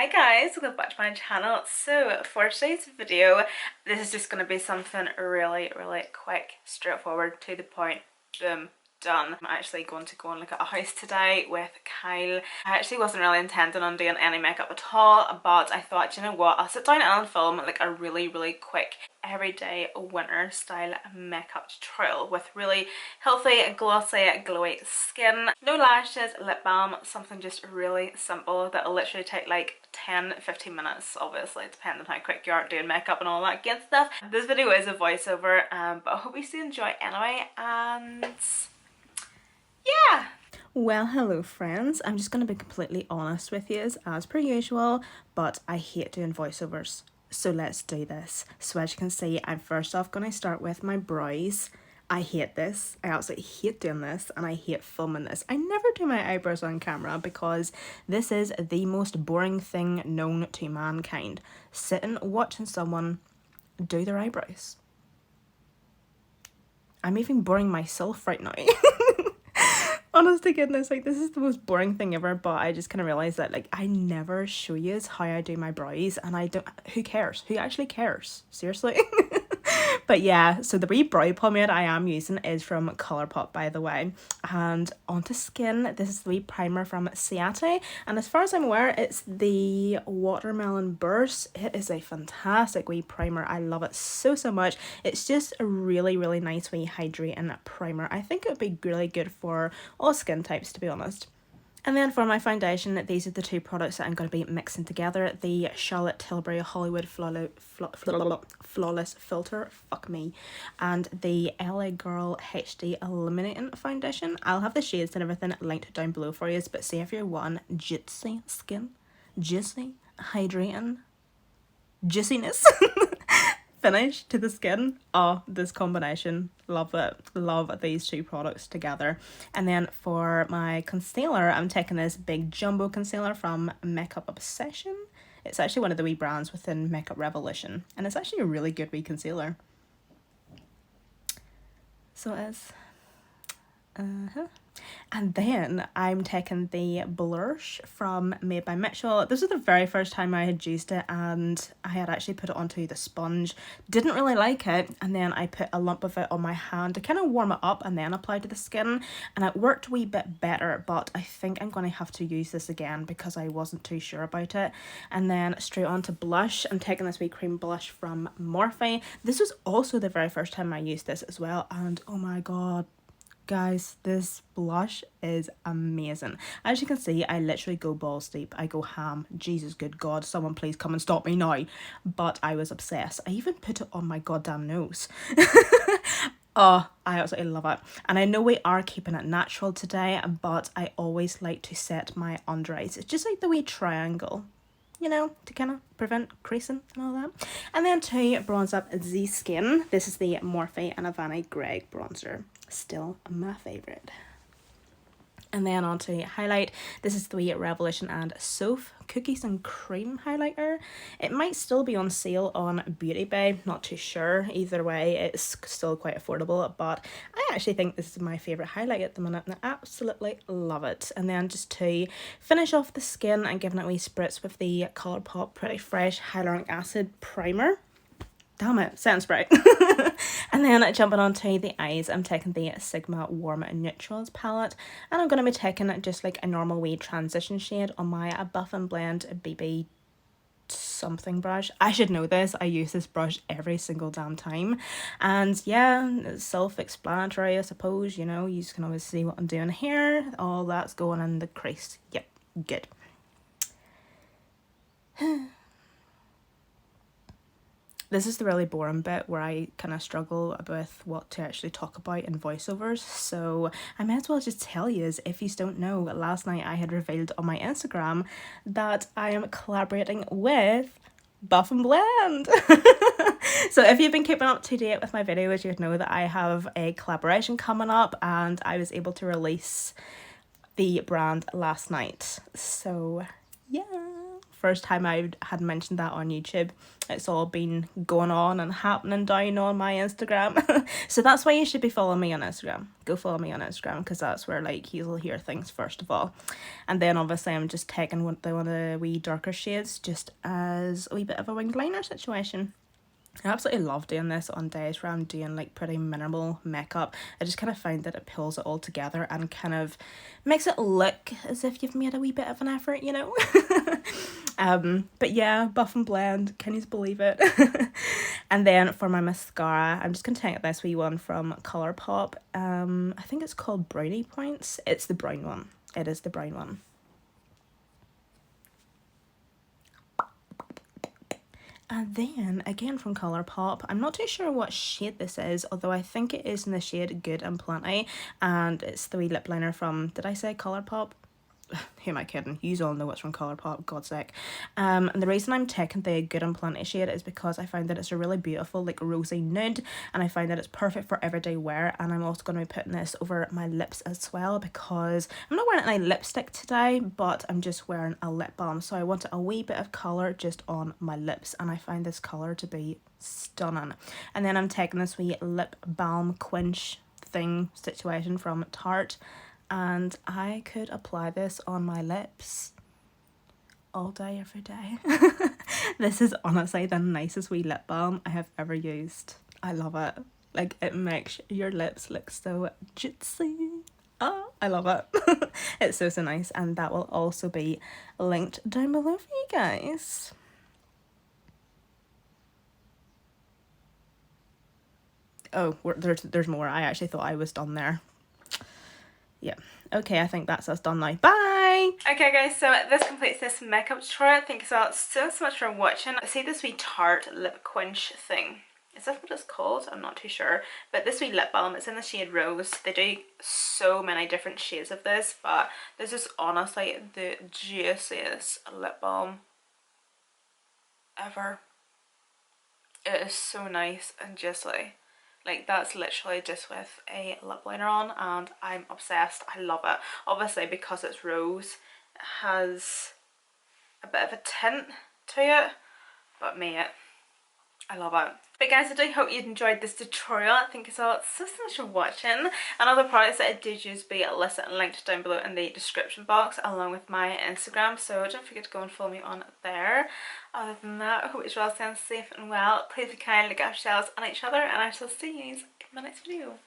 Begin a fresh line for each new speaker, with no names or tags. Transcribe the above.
Hi guys, welcome back to my channel. So for today's video, this is just going to be something really quick, straightforward, to the point, boom, done. I'm actually going to go and look at a house today with Kyle. I actually wasn't really intending on doing any makeup at all, but I thought, you know what, I'll sit down and film like a really quick everyday winter style makeup tutorial with really healthy, glossy, glowy skin. No lashes, lip balm, something just really simple that'll literally take like 10-15 minutes, obviously depending on how quick you are doing makeup and all that good stuff. This video is a voiceover, but I hope you still enjoy anyway, and yeah. Well, hello friends, I'm just going to be completely honest with you as per usual, but I hate doing voiceovers. So let's do this. So as you can see, I'm first off going to start with my brows. I hate this. I absolutely hate doing this, and I hate filming this. I never do my eyebrows on camera because this is the most boring thing known to mankind. Sitting watching someone do their eyebrows. I'm even boring myself right now. Honest to goodness, like, this is the most boring thing ever, but I just kind of realised that, like, I never show you how I do my brows, and I don't, who cares? Who actually cares? Seriously? But yeah, so the wee brow pomade I am using is from Colourpop, by the way. And onto skin, this is the wee primer from Ciate, and as far as I'm aware, it's the Watermelon Burst. It is a fantastic wee primer. I love it so much. It's just a really nice wee hydrating primer. I think it would be really good for all skin types, to be honest. And then for my foundation, these are the two products that I'm going to be mixing together. The Charlotte Tilbury Hollywood Flawless Filter, fuck me, and the LA Girl HD Illuminating Foundation. I'll have the shades and everything linked down below for you, but say if you're one juicy skin, juicy, hydrating, juiciness finish to the skin. Oh, this combination, love it. Love these two products together. And then for my concealer, I'm taking this big jumbo concealer from Makeup Obsession. It's actually one of the wee brands within Makeup Revolution, and it's actually a really good wee concealer. So it is. And then I'm taking the blush from Made by Mitchell. This was the very first time I had used it, and I had actually put it onto the sponge. Didn't really like it, and then I put a lump of it on my hand to kind of warm it up and then apply to the skin, and it worked a wee bit better, but I think I'm going to have to use this again because I wasn't too sure about it. And then straight on to blush. I'm taking this wee cream blush from Morphe. This was also the very first time I used this as well, and oh my god, guys, this blush is amazing. As you can see, I literally go balls deep. I go ham. Jesus, good God, someone please come and stop me now. But I was obsessed. I even put it on my goddamn nose. Oh, I absolutely love it. And I know we are keeping it natural today, but I always like to set my under eyes. It's just like the wee triangle, you know, to kind of prevent creasing and all that. And then to bronze up the skin, this is the Morphe and Havana Greg bronzer. Still my favourite. And then on to highlight. This is the Revolution and Soph Cookies and Cream highlighter. It might still be on sale on Beauty Bay, not too sure. Either way, it's still quite affordable, but I actually think this is my favourite highlight at the minute, and I absolutely love it. And then just to finish off the skin, I'm giving it a wee spritz with the Colourpop Pretty Fresh Hyaluronic Acid Primer. Damn it, sounds right. And then jumping on to the eyes, I'm taking the Sigma Warm Neutrals palette, and I'm going to be taking just like a normal wee transition shade on my Buff and Blend BB something brush. I should know this. I use this brush every single damn time. And yeah, it's self-explanatory, I suppose. You know, you can always see what I'm doing here. All that's going in the crease. Yep, good. This is the really boring bit where I kind of struggle with what to actually talk about in voiceovers, so I may as well just tell you, if you don't know, last night I had revealed on my Instagram that I am collaborating with Buff and Blend. So if you've been keeping up to date with my videos, you'd know that I have a collaboration coming up, and I was able to release the brand last night. So yeah, first time I had mentioned that on YouTube. It's all been going on and happening down on my Instagram. So that's why you should be following me on Instagram. Go follow me on Instagram, because that's where like you'll hear things first of all. And then obviously I'm just taking one of the wee darker shades just as a wee bit of a winged liner situation. I absolutely love doing this on days where I'm doing like pretty minimal makeup. I just kind of find that it pulls it all together and kind of makes it look as if you've made a wee bit of an effort, you know. But yeah, buff and blend, can you believe it? And then for my mascara, I'm just gonna take this wee one from Colourpop. I think it's called Brownie Points. It's the brown one. It is the brown one. And then, again from Colourpop, I'm not too sure what shade this is, although I think it is in the shade Good and Plenty, and it's the wee lip liner from, did I say Colourpop? Who am I kidding? You all know what's from Colourpop, God's sake. And the reason I'm taking the Good and Plenty shade is because I find that it's a really beautiful like rosy nude, and I find that it's perfect for everyday wear. And I'm also going to be putting this over my lips as well, because I'm not wearing any lipstick today, but I'm just wearing a lip balm, so I wanted a wee bit of colour just on my lips, and I find this colour to be stunning. And then I'm taking this wee lip balm quench thing situation from Tarte, and I could apply this on my lips all day, every day. This is honestly the nicest wee lip balm I have ever used. I love it. Like, it makes your lips look so juicy. Oh, I love it. It's so, so nice, and that will also be linked down below for you guys. Oh, there's more. I actually thought I was done there. Yeah. Okay, I think that's us done now. Bye! Okay guys, so this completes this makeup tutorial. Thank you so much for watching. I see this wee Tarte lip quench thing. Is that what it's called? I'm not too sure. But this wee lip balm, it's in the shade Rose. They do so many different shades of this, but this is honestly the juiciest lip balm ever. It is so nice and just like that's literally just with a lip liner on, and I'm obsessed. I love it. Obviously because it's rose, it has a bit of a tint to it, but mate, I love it. But guys, I do hope you enjoyed this tutorial. Thank you so much for watching. And other products that I did use will be listed and linked down below in the description box, along with my Instagram, so don't forget to go and follow me on there. Other than that, I hope you're all staying safe and well. Please be kind, look after yourselves and each other, and I shall see you in my next video.